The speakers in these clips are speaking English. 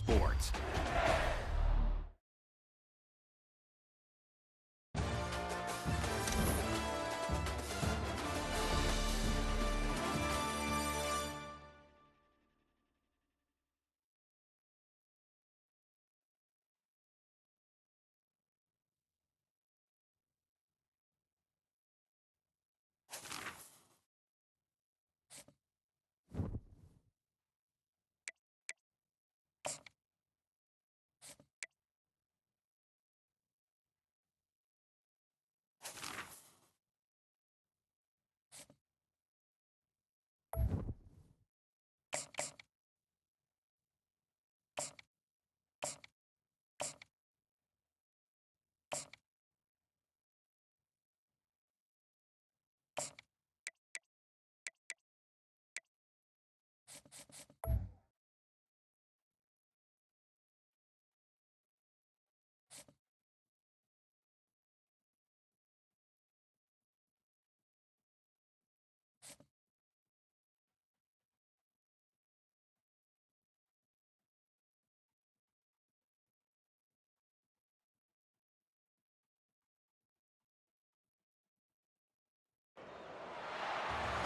sports.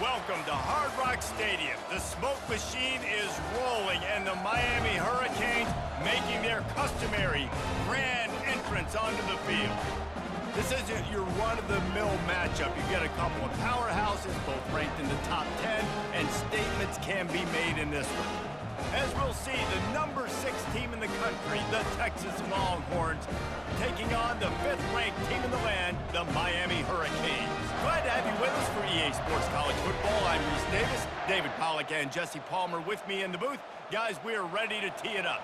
Welcome to Hard Rock Stadium. The smoke machine is rolling, and the Miami Hurricanes making their customary grand entrance onto the field. This isn't your run-of-the-mill matchup. You've got a couple of powerhouses, both ranked in the top 10, and statements can be made in this one. As we'll see, the number 6 team in the country, the Texas Longhorns, taking on the 5th-ranked team in the land, the Miami Hurricanes. Glad to have you with us for EA Sports College Football. I'm Reese Davis, David Pollack, and Jesse Palmer with me in the booth. Guys, we are ready to tee it up.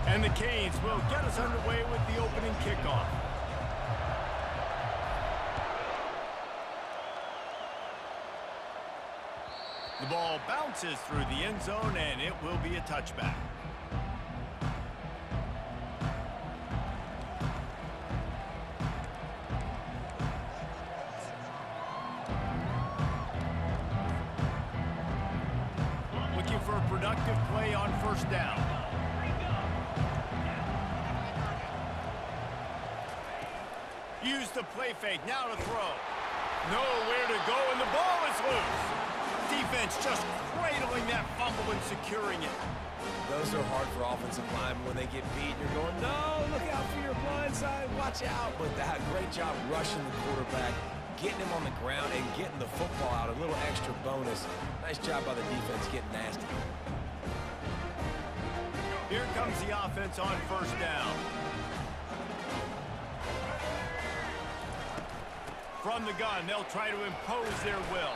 And the Canes will get us underway with the opening kickoff. The ball bounces through the end zone, and it will be a touchback. Looking for a productive play on first down. Use the play fake, now to throw. Nowhere to go, and the ball is loose. Defense just cradling that fumble and securing it. Those are hard for offensive linemen when they get beat. You're going, no, look out for your blind side, watch out. But that great job rushing the quarterback, getting him on the ground, and getting the football out. A little extra bonus. Nice job by the defense getting nasty. Here comes the offense on first down. From the gun, they'll try to impose their will.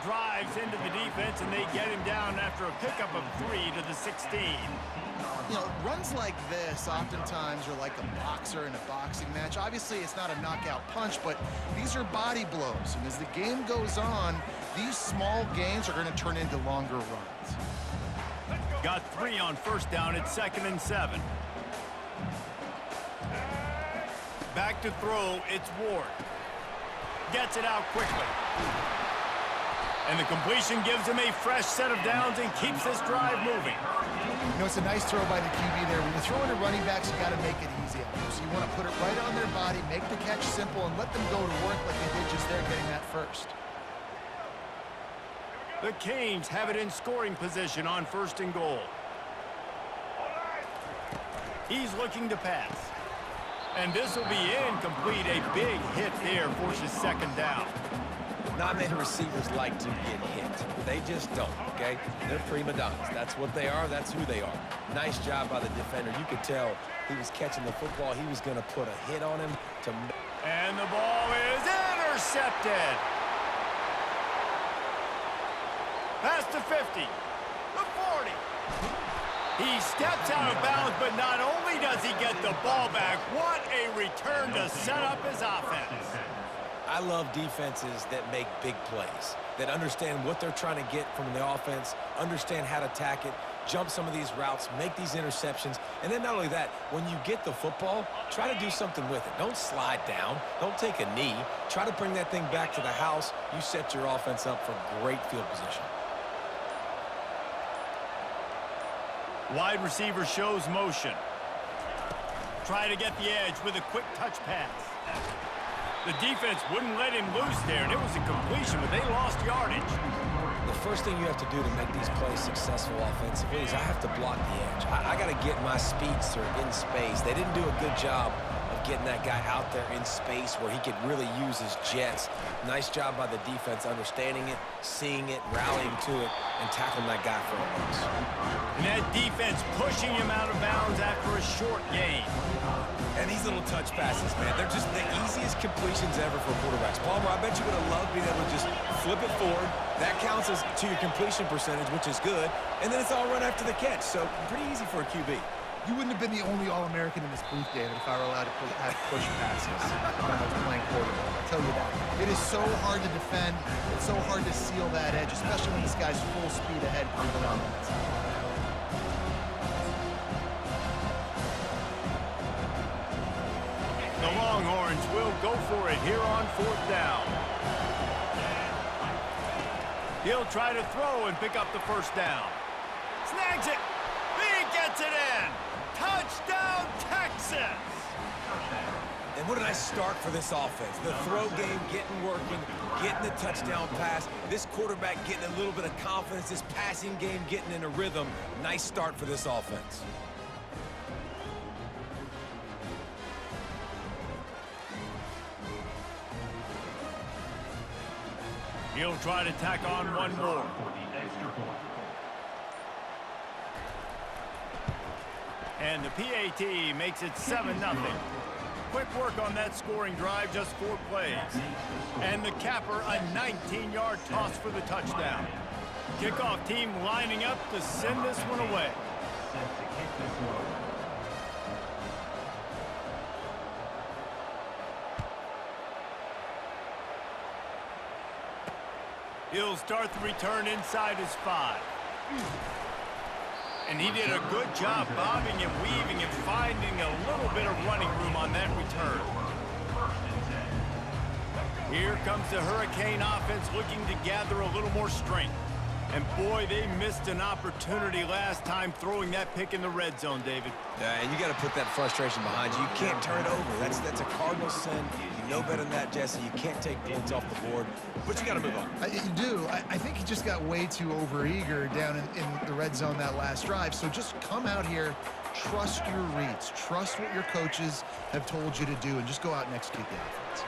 Drives into the defense, and they get him down after a pickup of 3 to the 16. You know, runs like this oftentimes are like a boxer in a boxing match. Obviously, it's not a knockout punch, but these are body blows. And as the game goes on, these small gains are going to turn into longer runs. Got 3 on first down at 2nd and 7. Back to throw, it's Ward. Gets it out quickly. And the completion gives him a fresh set of downs and keeps this drive moving. You know, it's a nice throw by the QB there. When you're throwing to running backs, you got to make it easy on them. So you want to put it right on their body, make the catch simple, and let them go to work like they did just there getting that first. The Canes have it in scoring position on 1st and goal. He's looking to pass. And this will be incomplete. A big hit there forces 2nd down. Not many receivers like to get hit. They just don't, okay? They're prima donnas. That's what they are. That's who they are. Nice job by the defender. You could tell he was catching the football. He was going to put a hit on him. And the ball is intercepted. Past the 50. The 40. He steps out of bounds, but not only does he get the ball back, what a return to set up his offense. I love defenses that make big plays, that understand what they're trying to get from the offense, understand how to attack it, jump some of these routes, make these interceptions, and then not only that, when you get the football, try to do something with it. Don't slide down. Don't take a knee. Try to bring that thing back to the house. You set your offense up for great field position. Wide receiver shows motion. Try to get the edge with a quick touch pass. The defense wouldn't let him loose there, and it was a completion, but they lost yardage. The first thing you have to do to make these plays successful offensively is I have to block the edge. I got to get my speedster in space. They didn't do a good job of getting that guy out there in space where he could really use his jets. Nice job by the defense understanding it, seeing it, rallying to it, and tackling that guy for a loss. And that defense pushing him out of bounds after a short gain. And these little touch passes, man, they're just the easiest completions ever for quarterbacks. Palmer, I bet you would have loved being able to just flip it forward. That counts as to your completion percentage, which is good. And then it's all run after the catch, so pretty easy for a QB. You wouldn't have been the only All-American in this booth, David, if I were allowed to have push passes when I was playing quarterback. I'll tell you that. It is so hard to defend. It's so hard to seal that edge, especially when this guy's full speed ahead coming around that side. The Longhorns will go for it here on 4th down. He'll try to throw and pick up the first down. Snags it. He gets it in. Touchdown, Texas. And what a nice start for this offense. The throw game getting working, getting the touchdown pass. This quarterback getting a little bit of confidence. This passing game getting in a rhythm. Nice start for this offense. He'll try to tack on one more. And the PAT makes it 7-0. Quick work on that scoring drive, just 4 plays. And the capper, a 19-yard toss for the touchdown. Kickoff team lining up to send this one away. He'll start the return inside his 5. And he did a good job bobbing and weaving and finding a little bit of running room on that return. Here comes the Hurricane offense looking to gather a little more strength. And boy, they missed an opportunity last time throwing that pick in the red zone, David. Yeah, and you got to put that frustration behind you. You can't turn it over. That's a cardinal sin. You know better than that, Jesse. You can't take points off the board, but you got to move on. You do. I think he just got way too overeager down in the red zone that last drive. So just come out here, trust your reads, trust what your coaches have told you to do, and just go out and execute the offense.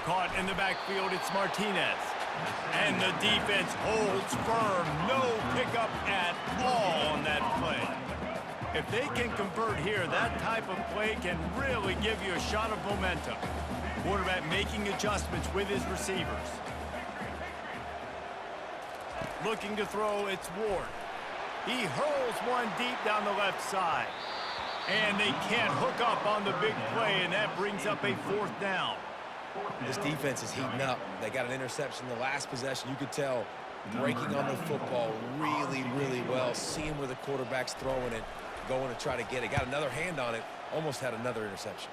Caught in the backfield, it's Martinez. And the defense holds firm. No pickup at all on that play. If they can convert here, that type of play can really give you a shot of momentum. Quarterback making adjustments with his receivers. Looking to throw, it's Ward. He hurls one deep down the left side. And they can't hook up on the big play, and that brings up a 4th down. This defense is heating up. They got an interception the last possession. You could tell breaking on the football really, really well. Seeing where the quarterback's throwing it, going to try to get it. Got another hand on it. Almost had another interception.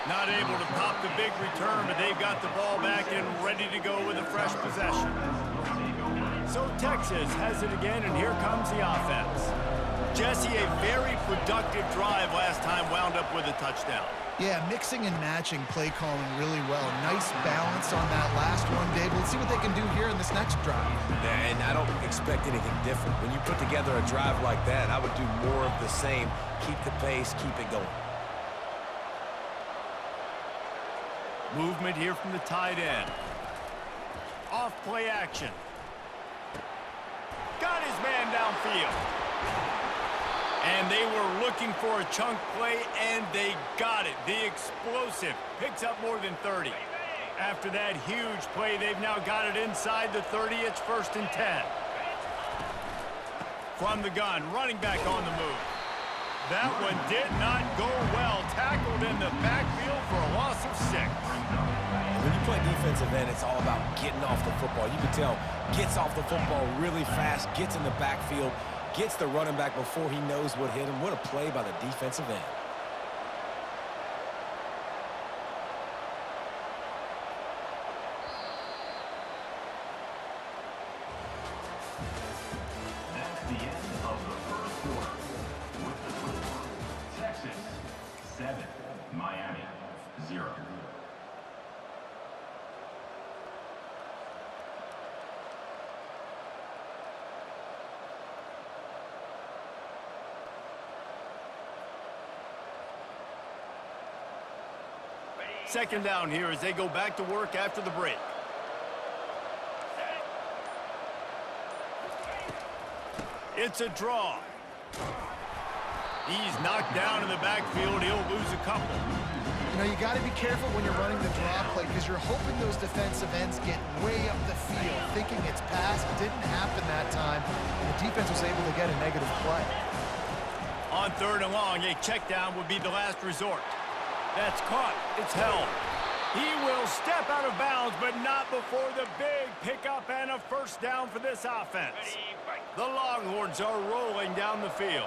Not able to pop the big return, but they've got the ball back and ready to go with a fresh possession. So Texas has it again, and here comes the offense. Jesse, a very productive drive last time wound up with a touchdown. Yeah, mixing and matching play calling really well. Nice balance on that last one, Dave. Let's see what they can do here in this next drive. And I don't expect anything different. When you put together a drive like that, I would do more of the same. Keep the pace, keep it going. Movement here from the tight end. Off play action. Got his man downfield. And they were looking for a chunk play, and they got it. The explosive picks up more than 30. After that huge play, they've now got it inside the 30. It's 1st and 10. From the gun, running back on the move. That one did not go well. Tackled in the backfield for a loss of 6. When you play defensive end, it's all about getting off the football. You can tell, gets off the football really fast, gets in the backfield, gets the running back before he knows what hit him. What a play by the defensive end. That's the end of the first quarter. With the score, Texas 7, Miami 0. Second down here as they go back to work after the break. It's a draw. He's knocked down in the backfield. He'll lose a couple. You know, you got to be careful when you're running the draw play because you're hoping those defensive ends get way up the field, thinking it's pass. It didn't happen that time, and the defense was able to get a negative play. On third and long, a check down would be the last resort. That's caught. It's held. He will step out of bounds, but not before the big pickup and a first down for this offense. The Longhorns are rolling down the field.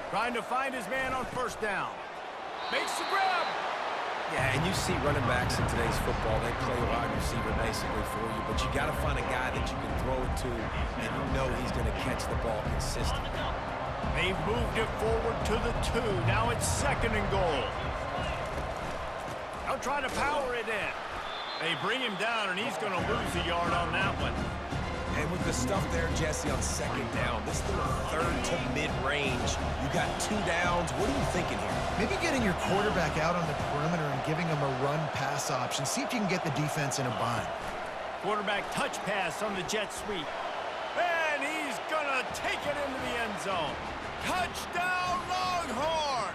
Trying to find his man on first down. Makes the grab. Yeah, and you see running backs in today's football, they play wide receiver basically for you, but you got to find a guy that you can throw it to, and you know he's going to catch the ball consistently. They've moved it forward to the 2. Now it's second and goal. They'll try to power it in. They bring him down, and he's going to lose a yard on that one. And with the stuff there, Jesse, on second down, this little third to mid-range, you got 2 downs. What are you thinking here? Maybe getting your quarterback out on the perimeter and giving him a run-pass option. See if you can get the defense in a bind. Quarterback touch pass on the jet sweep. And he's going to take it into the end zone. Touchdown, Longhorns!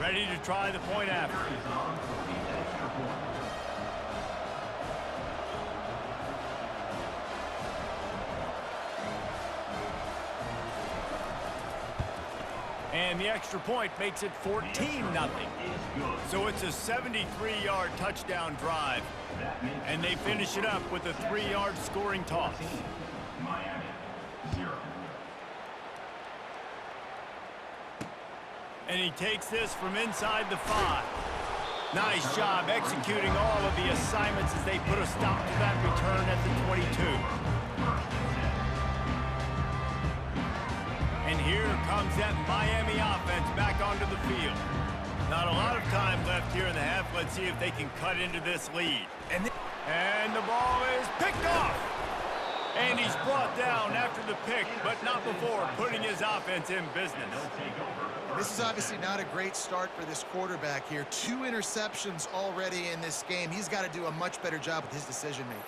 Ready to try the point after. And the extra point makes it 14-0. So it's a 73-yard touchdown drive. And they finish it up with a 3-yard scoring toss. Miami 0. And he takes this from inside the 5. Nice job executing all of the assignments as they put a stop to that return at the 22. And here comes that Miami offense back onto the field. Not a lot of time left here in the half. Let's see if they can cut into this lead. And the ball is picked off. And he's brought down after the pick, but not before putting his offense in business. This is obviously not a great start for this quarterback here. 2 interceptions already in this game. He's got to do a much better job with his decision-making.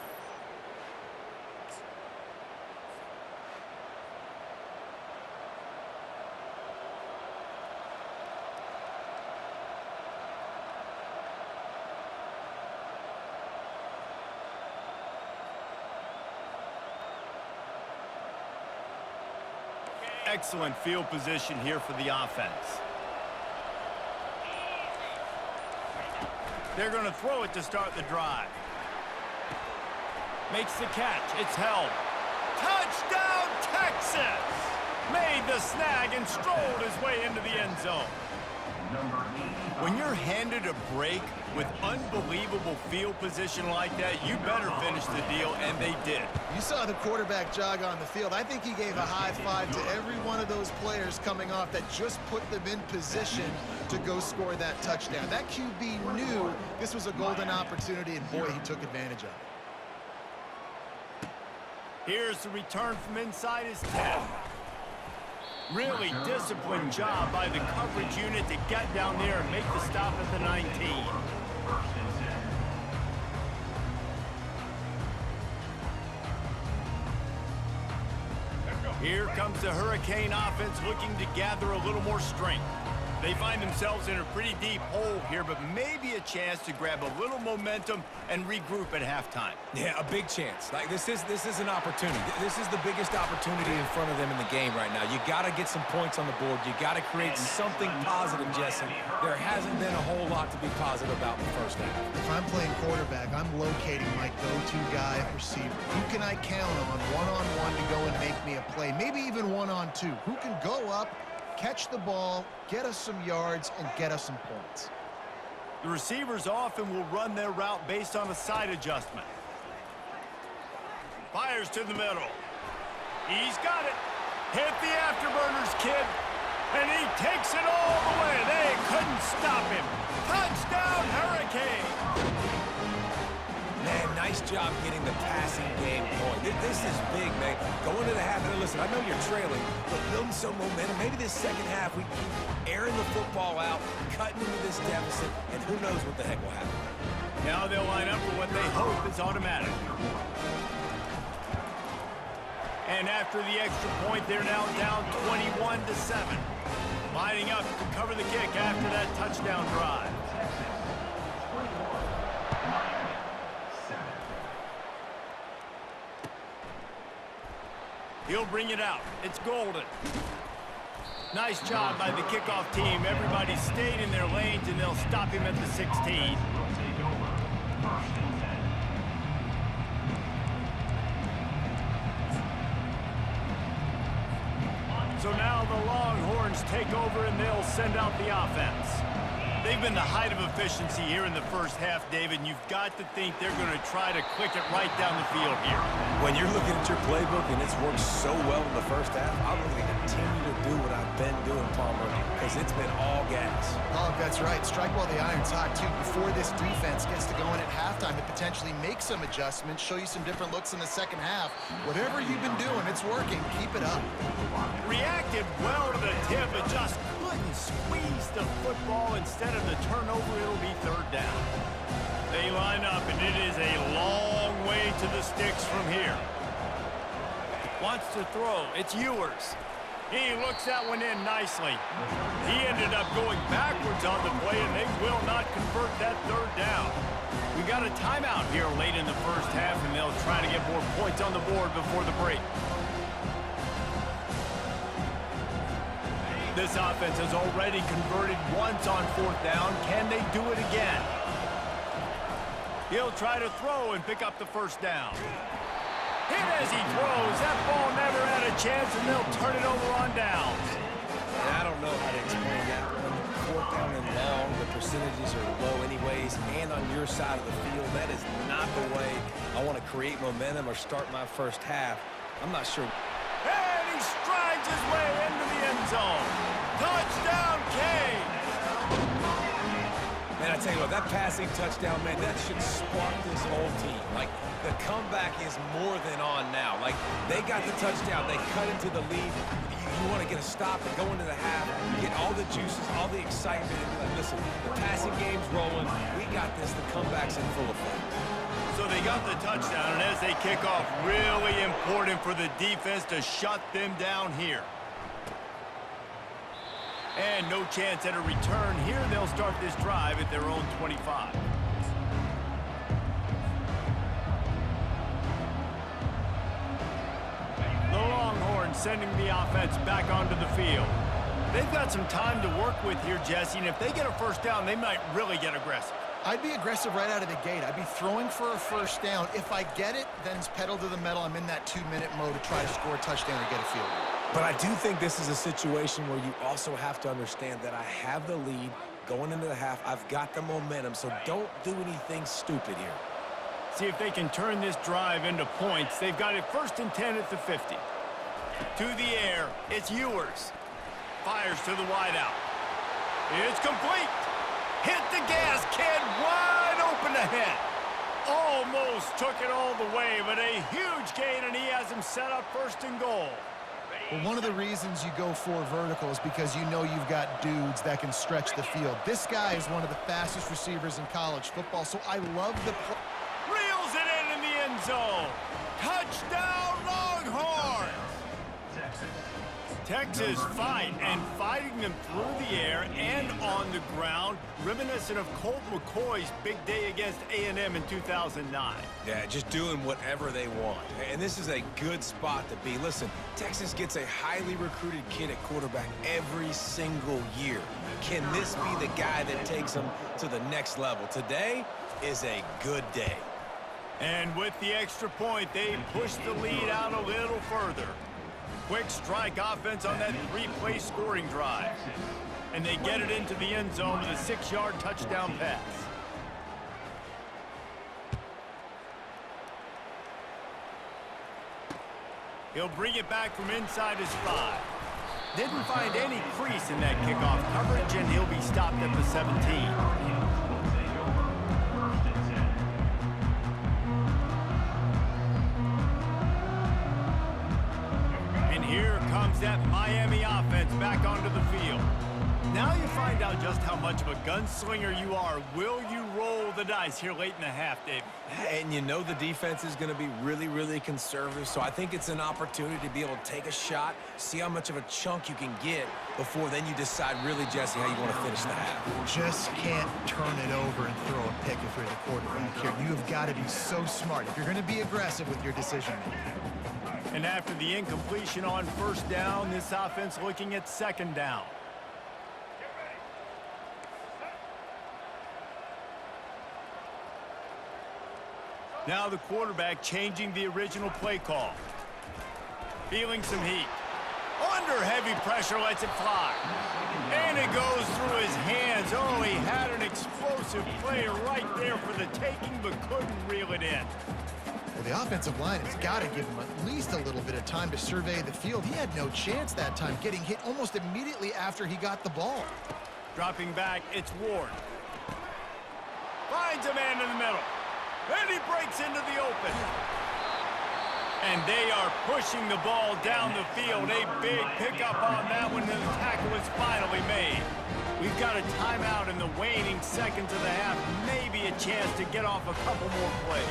Excellent field position here for the offense. They're going to throw it to start the drive. Makes the catch. It's held. Touchdown, Texas! Made the snag and strolled his way into the end zone. When you're handed a break with unbelievable field position like that, you better finish the deal, and they did. You saw the quarterback jog on the field. I think he gave a high five to every one of those players coming off that just put them in position to go score that touchdown. That QB knew this was a golden opportunity, and boy, he took advantage of it. Here's the return from inside his 10. Really disciplined job by the coverage unit to get down there and make the stop at the 19. Here comes the Hurricane offense looking to gather a little more strength. They find themselves in a pretty deep hole here, but maybe a chance to grab a little momentum and regroup at halftime. Yeah, a big chance. Like, this is an opportunity. This is the biggest opportunity in front of them in the game right now. You got to get some points on the board. You got to create something positive, Jesse. There hasn't been a whole lot to be positive about in the first half. If I'm playing quarterback, I'm locating my go-to guy at receiver. Who can I count on one-on-one to go and make me a play? Maybe even one-on-two. Who can go up, catch the ball, get us some yards, and get us some points? The receivers often will run their route based on a side adjustment. Fires to the middle. He's got it. Hit the afterburners, kid. And he takes it all the way. They couldn't stop him. Touchdown, Hurricane. Man, nice job getting the passing game going. This is big, man. Going to the half, and listen, I know you're trailing, but building some momentum. Maybe this second half we keep airing the football out, cutting into this deficit, and who knows what the heck will happen. Now they'll line up for what they hope is automatic. And after the extra point, they're now down 21-7. Lining up to cover the kick after that touchdown drive. He'll bring it out. It's Golden. Nice job by the kickoff team. Everybody stayed in their lanes, and they'll stop him at the 16. So now the Longhorns take over, and they'll send out the offense. They've been the height of efficiency here in the first half, David, and you've got to think they're going to try to click it right down the field here. When you're looking at your playbook and it's worked so well in the first half, I'm going to continue to do what I've been doing, Palmer, because it's been all gas. Oh, that's right. Strike while the iron's hot, too. Before this defense gets to going at halftime to potentially make some adjustments, show you some different looks in the second half. Whatever you've been doing, it's working. Keep it up. Reacted well to the tip, but just couldn't squeeze the football. Instead of the turnover, it'll be third down. They line up, and it is a long way to the sticks from here. Wants to throw. It's Ewers. He looks that one in nicely. He ended up going backwards on the play, and they will not convert that third down. We got a timeout here late in the first half, and they'll try to get more points on the board before the break. This offense has already converted once on fourth down. Can they do it again? He'll try to throw and pick up the first down. Hit as he throws. That ball never had a chance, and they'll turn it over on downs. I don't know how to explain that. When fourth down and long, the percentages are low anyways, and on your side of the field, that is not the way I want to create momentum or start my first half. I'm not sure. And he strides his way into the end zone. Touchdown, Canes! Man, I tell you what, that passing touchdown, man, that should spark this whole team. Like, the comeback is more than on now. Like, they got the touchdown. They cut into the lead. You want to get a stop and go into the half, get all the juices, all the excitement, and be like, listen, the passing game's rolling. We got this. The comeback's in full effect. So they got the touchdown, and as they kick off, really important for the defense to shut them down here. And no chance at a return here. They'll start this drive at their own 25. The Longhorns sending the offense back onto the field. They've got some time to work with here, Jesse, and if they get a first down, they might really get aggressive. I'd be aggressive right out of the gate. I'd be throwing for a first down. If I get it, then it's pedal to the metal. I'm in that 2-minute mode to try to score a touchdown or get a field goal. But I do think this is a situation where you also have to understand that I have the lead going into the half. I've got the momentum, so don't do anything stupid here. See if they can turn this drive into points. They've got it 1st and 10 at the 50. To the air, it's Ewers. Fires to the wideout. It's complete. Hit the gas, kid. Wide open ahead. Almost took it all the way, but a huge gain, and he has him set up 1st and goal. Well, one of the reasons you go for vertical is because you know you've got dudes that can stretch the field. This guy is one of the fastest receivers in college football, so I love the play. Reels it in the end zone. Touchdown, Longhorns. Texas fighting them through the air and on the ground, reminiscent of Colt McCoy's big day against A&M in 2009. Yeah, just doing whatever they want. And this is a good spot to be. Listen, Texas gets a highly recruited kid at quarterback every single year. Can this be the guy that takes them to the next level? Today is a good day. And with the extra point, they push the lead out a little further. Quick strike offense on that 3-play scoring drive. And they get it into the end zone with a 6-yard touchdown pass. He'll bring it back from inside his 5. Didn't find any crease in that kickoff coverage, and he'll be stopped at the 17. Here comes that Miami offense back onto the field. Now you find out just how much of a gunslinger you are. Will you roll the dice here late in the half, David? And you know the defense is going to be really, really conservative, so I think it's an opportunity to be able to take a shot, see how much of a chunk you can get before then you decide really, Jesse, how you want to finish the half. Just can't turn it over and throw a pick if you're the quarterback here. You have got to be so smart if you're going to be aggressive with your decision-making. And after the incompletion on first down, this offense looking at second down. Now the quarterback changing the original play call. Feeling some heat. Under heavy pressure, lets it fly. And it goes through his hands. Oh, he had an explosive play right there for the taking, but couldn't reel it in. Well, the offensive line has got to give him at least a little bit of time to survey the field. He had no chance that time, getting hit almost immediately after he got the ball. Dropping back, it's Ward. Finds a man in the middle. And he breaks into the open. And they are pushing the ball down the field. A big pickup on that one, and the tackle is finally made. We've got a timeout in the waning seconds of the half. Maybe a chance to get off a couple more plays.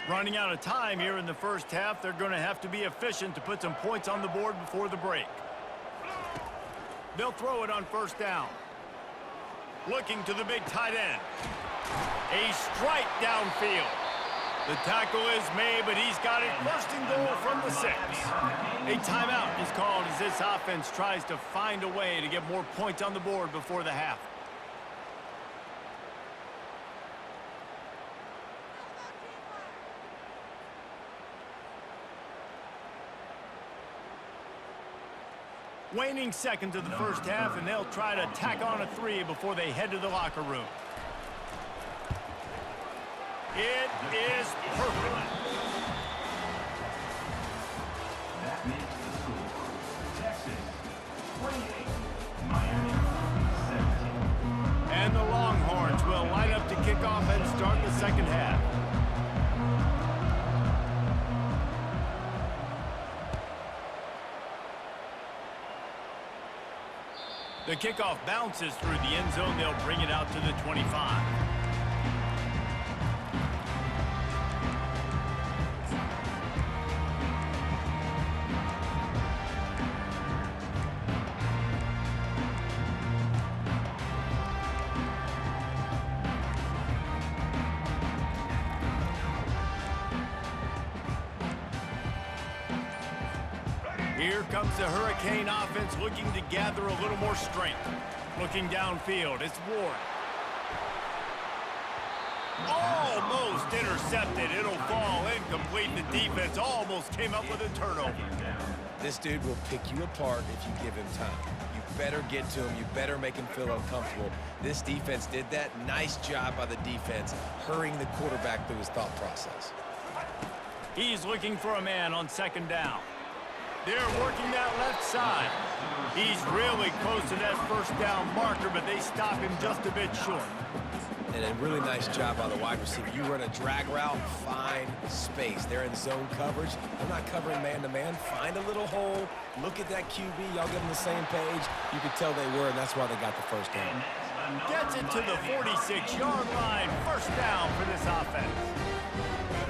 Running out of time here in the first half. They're going to have to be efficient to put some points on the board before the break. They'll throw it on first down. Looking to the big tight end. A strike downfield. The tackle is made, but he's got it first and goal from the 6. A timeout is called as this offense tries to find a way to get more points on the board before the half. Waning seconds of the first half, and they'll try to tack on a 3 before they head to the locker room. It is perfect. That makes the score. Texas 28, Miami 17. And the Longhorns will line up to kick off and start the second half. The kickoff bounces through the end zone. They'll bring it out to the 25. Here comes the Hurricane offense looking to gather a little more strength. Looking downfield, it's Ward. Almost intercepted. It'll fall incomplete. The defense almost came up with a turnover. This dude will pick you apart if you give him time. You better get to him. You better make him feel uncomfortable. This defense did that. Nice job by the defense, hurrying the quarterback through his thought process. He's looking for a man on second down. They're working that left side. He's really close to that first down marker, but they stop him just a bit short. And a really nice job by the wide receiver. You run a drag route, find space. They're in zone coverage. They're not covering man-to-man. Find a little hole. Look at that QB. Y'all get on the same page. You could tell they were, and that's why they got the first down. Gets it to the 46-yard line. First down for this offense.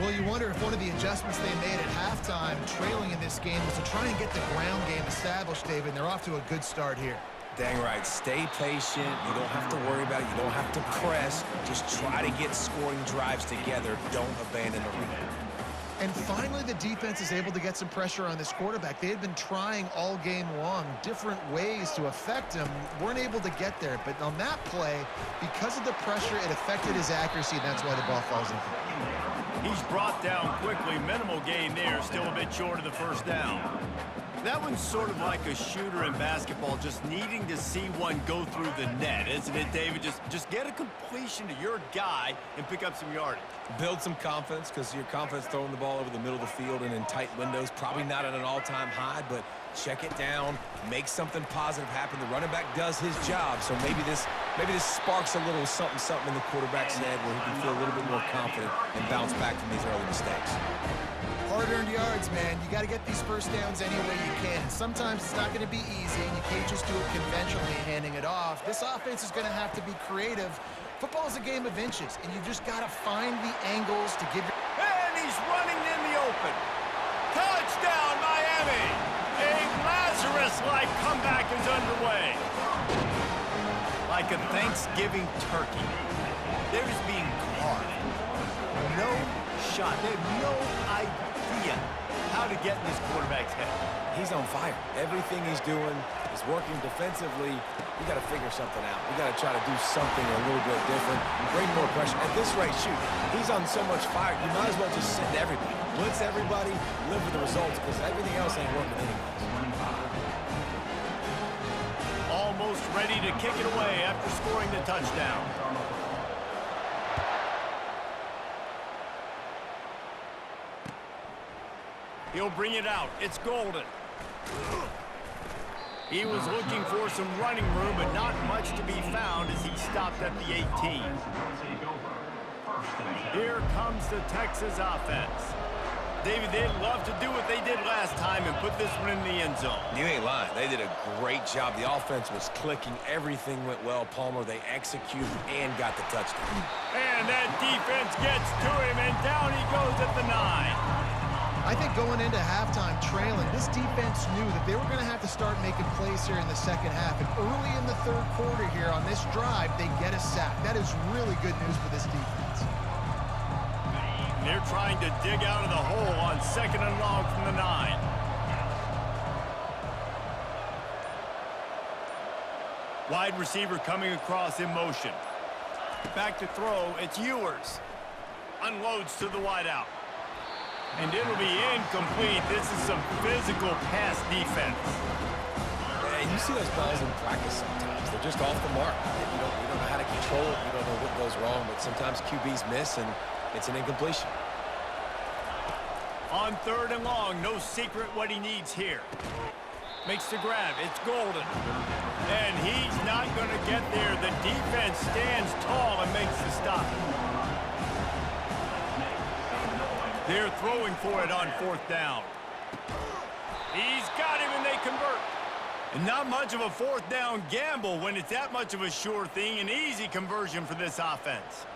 Well, you wonder if one of the adjustments they made at halftime, trailing in this game, was to try and get the ground game established, David, and they're off to a good start here. Dang right. Stay patient. You don't have to worry about it. You don't have to press. Just try to get scoring drives together. Don't abandon the lead. And finally, the defense is able to get some pressure on this quarterback. They had been trying all game long different ways to affect him, weren't able to get there. But on that play, because of the pressure, it affected his accuracy, and that's why the ball falls in. He's brought down quickly. Minimal gain there. Still a bit short of the first down. That one's sort of like a shooter in basketball, just needing to see one go through the net, isn't it, David? Just get a completion to your guy and pick up some yardage. Build some confidence, because your confidence throwing the ball over the middle of the field and in tight windows, probably not at an all-time high, but check it down, make something positive happen. The running back does his job, so maybe this sparks a little something in the quarterback's head where he can feel a little bit more confident and bounce back from these early mistakes. Hard-earned yards, man. You got to get these first downs any way you can. And sometimes it's not going to be easy, and you can't just do it conventionally, handing it off. This offense is going to have to be creative. Football is a game of inches, and you've just got to find the angles to give your... And he's running in the open. Touchdown, Miami! A Lazarus-like comeback is underway. Like a Thanksgiving turkey. They're just being carved. No shot. They have no idea how to get in this quarterback's head. He's on fire. Everything he's doing is working defensively. We got to figure something out. We got to try to do something a little bit different. Bring more pressure. At this rate, shoot, he's on so much fire. You might as well just send everybody. Blitz everybody, live with the results, because everything else ain't working anyways. Almost ready to kick it away after scoring the touchdown. He'll bring it out. It's Golden. He was looking for some running room, but not much to be found as he stopped at the 18. Here comes the Texas offense. David, they'd love to do what they did last time and put this one in the end zone. You ain't lying. They did a great job. The offense was clicking. Everything went well. Palmer, they executed and got the touchdown. And that defense gets to him, and down he goes at the 9. I think going into halftime trailing, this defense knew that they were going to have to start making plays here in the second half. And early in the third quarter here on this drive, they get a sack. That is really good news for this defense. They're trying to dig out of the hole on second and long from the 9. Wide receiver coming across in motion. Back to throw, it's Ewers. Unloads to the wideout. And it'll be incomplete. This is some physical pass defense. And you see those balls in practice sometimes. They're just off the mark. You don't know how to control it. You don't know what goes wrong, but sometimes QBs miss, and it's an incompletion. On third and long, no secret what he needs here. Makes the grab. It's Golden. And he's not going to get there. The defense stands tall and makes the stop. They're throwing for it on fourth down. He's got him, and they convert. And not much of a fourth down gamble when it's that much of a sure thing. An easy conversion for this offense.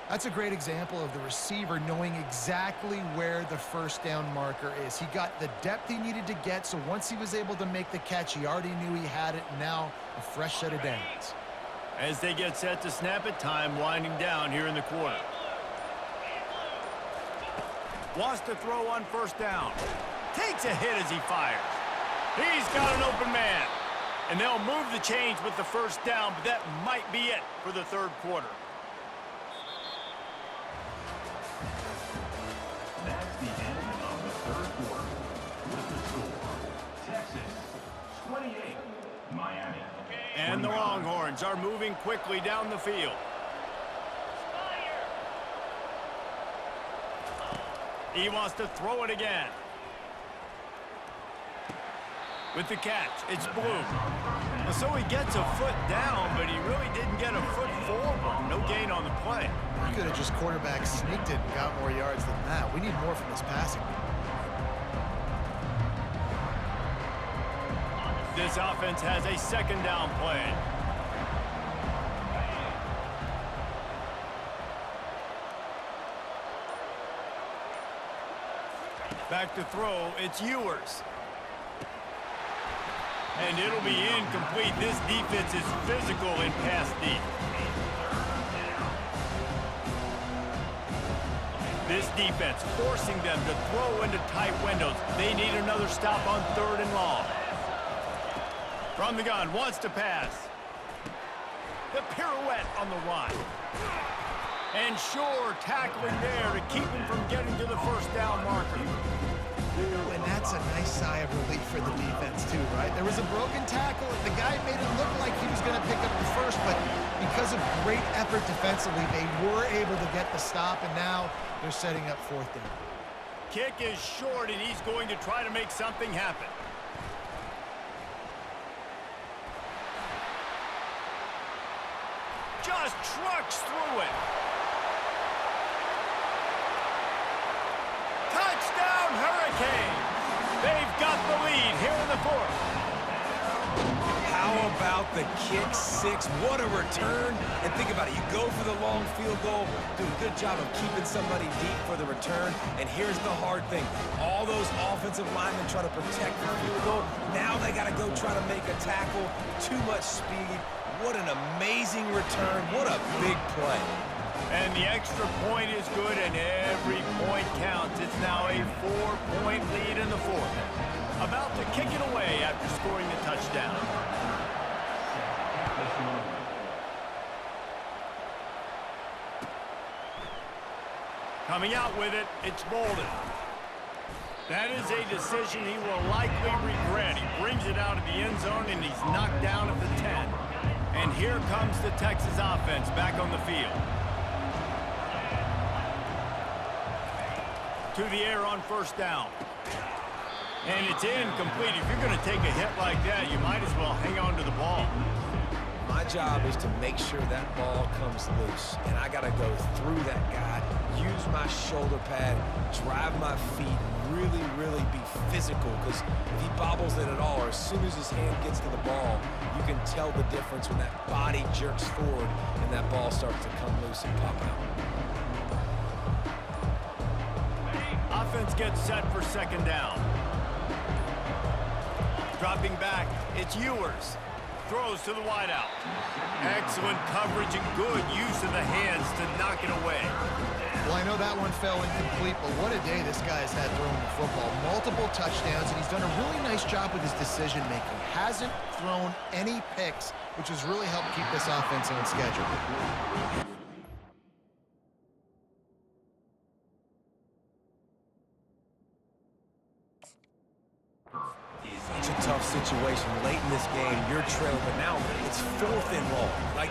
That's a great example of the receiver knowing exactly where the first down marker is. He got the depth he needed to get, so once he was able to make the catch, he already knew he had it. Now a fresh set of downs. As they get set to snap it, time winding down here in the quarter. Wants to throw on first down. Takes a hit as he fires. He's got an open man. And they'll move the chains with the first down, but that might be it for the third quarter. That's the end of the third quarter. With the score, Texas 28, Miami. And the Longhorns are moving quickly down the field. He wants to throw it again. With the catch, it's Bloom. And so he gets a foot down, but he really didn't get a foot forward. No gain on the play. He could have just quarterback sneaked it and got more yards than that. We need more from this passing. This offense has a second down play. Back to throw, it's Ewers. And it'll be incomplete. This defense is physical and pass deep. This defense forcing them to throw into tight windows. They need another stop on 3rd and long. From the gun, wants to pass. The pirouette on the run. And Shore tackling there to keep him from getting to the first down marker. And that's a nice sigh of relief for the defense too, right? There was a broken tackle, and the guy made it look like he was going to pick up the first, but because of great effort defensively, they were able to get the stop, and now they're setting up 4th down. Kick is short, and he's going to try to make something happen. Just trucks through it. Touchdown, Hurricanes! They've got the lead here in the 4th. How about the kick 6? What a return. And think about it. You go for the long field goal, do a good job of keeping somebody deep for the return. And here's the hard thing. All those offensive linemen try to protect the field goal. Now they got to go try to make a tackle. Too much speed. What an amazing return. What a big play. And the extra point is good, and every point counts. It's now a 4-point lead in the 4th. About to kick it away after scoring the touchdown. Coming out with it, it's Bolden. That is a decision he will likely regret. He brings it out of the end zone, and he's knocked down at the 10. And here comes the Texas offense back on the field. To the air on 1st down. And it's incomplete. If you're going to take a hit like that, you might as well hang on to the ball. My job is to make sure that ball comes loose. And I got to go through that guy, use my shoulder pad, drive my feet, really be physical. Because if he bobbles it at all, or as soon as his hand gets to the ball, you can tell the difference when that body jerks forward and that ball starts to come loose and pop out. Offense gets set for 2nd down. Dropping back, it's Ewers. Throws to the wideout. Excellent coverage and good use of the hands to knock it away. Well, I know that one fell incomplete, but what a day this guy's had throwing the football. Multiple touchdowns, and he's done a really nice job with his decision-making. Hasn't thrown any picks, which has really helped keep this offense on schedule. Such a tough situation late in this game. You're trailing, but now it's 4th and long. Like,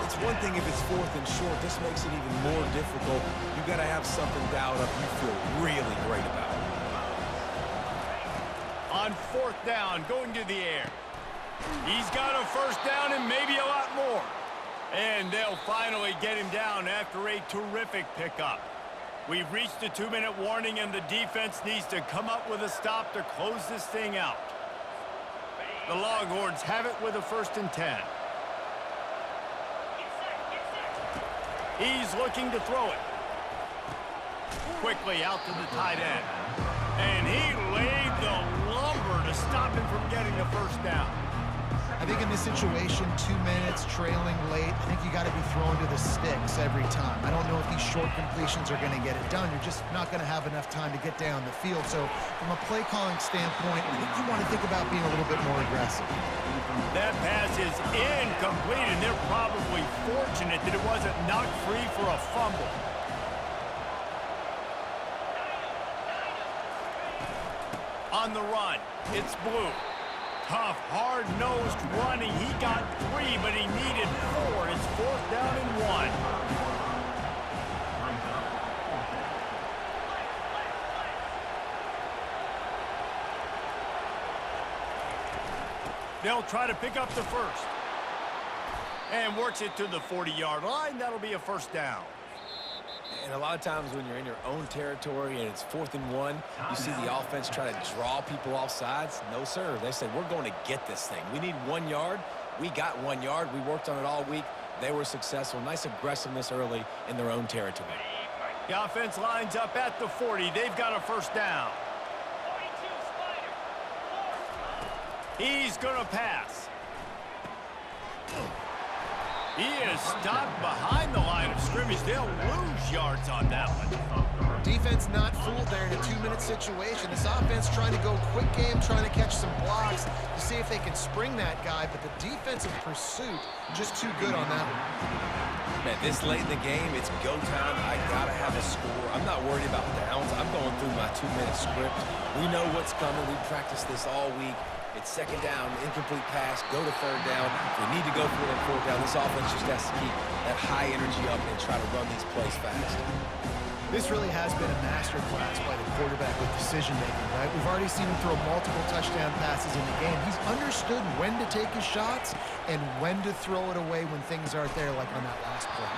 it's one thing if it's 4th and short. This makes it even more difficult. You got to have something dialed up you feel really great about. On 4th down, going to the air. He's got a 1st down and maybe a lot more. And they'll finally get him down after a terrific pickup. We've reached the 2-minute warning, and the defense needs to come up with a stop to close this thing out. The Longhorns have it with a 1st and 10. He's looking to throw it. Quickly out to the tight end. And he laid the lumber to stop him from getting the 1st down. I think in this situation, 2 minutes, trailing late, I think you got to be thrown to the sticks every time. I don't know if these short completions are going to get it done. You're just not going to have enough time to get down the field. So from a play calling standpoint, I think you want to think about being a little bit more aggressive. That pass is incomplete, and they're probably fortunate that it wasn't knocked free for a fumble. On the run, it's Blue. Tough, hard-nosed running. He got 3, but he needed 4. It's 4th down and 1. They'll try to pick up the 1st. And works it to the 40-yard line. That'll be a 1st down. And a lot of times when you're in your own territory and it's 4th and 1, you see the offense try to draw people off sides. No, sir. They said, we're going to get this thing. We need 1 yard. We got 1 yard. We worked on it all week. They were successful. Nice aggressiveness early in their own territory. The offense lines up at the 40. They've got a 1st down. He's going to pass. He is stopped behind the line of scrimmage. They'll lose yards on that one. Defense not fooled there in a 2-minute situation. This offense trying to go quick game, trying to catch some blocks to see if they can spring that guy, but the defensive pursuit just too good on that one. Man, this late in the game, it's go time. I got to have a score. I'm not worried about downs. I'm going through my 2-minute script. We know what's coming. We practiced this all week. It's second down, incomplete pass, go to third down. If we need to go for it on fourth down, this offense just has to keep that high energy up and try to run these plays fast. This really has been a masterclass by the quarterback with decision-making, right? We've already seen him throw multiple touchdown passes in the game. He's understood when to take his shots and when to throw it away when things aren't there, like on that last play.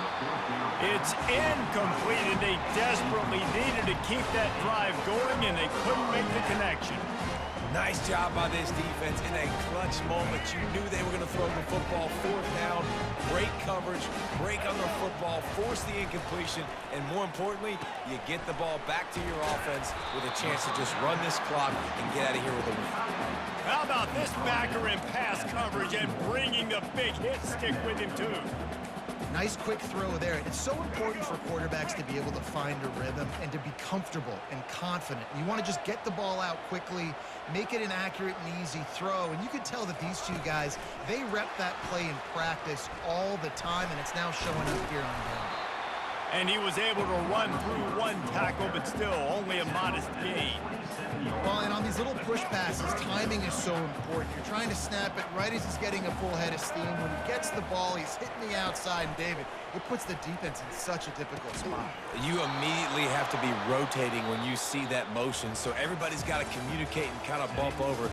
It's incomplete, and they desperately needed to keep that drive going, and they couldn't make the connection. Nice job by this defense in a clutch moment. You knew they were going to throw the football fourth down. Great coverage, break on the football, force the incompletion, and more importantly, you get the ball back to your offense with a chance to just run this clock and get out of here with a win. How about this backer in pass coverage and bringing the big hit stick with him, too? Nice quick throw there. It's so important for quarterbacks to be able to find a rhythm and to be comfortable and confident. You want to just get the ball out quickly, make it an accurate and easy throw. And you can tell that these two guys, they rep that play in practice all the time, and it's now showing up here on down. And he was able to run through one tackle, but still only a modest gain. Well, and on these little push passes, timing is so important. You're trying to snap it right as he's getting a full head of steam. When he gets the ball, he's hitting the outside, and David, it puts the defense in such a difficult spot. You immediately have to be rotating when you see that motion, so everybody's got to communicate and kind of bump over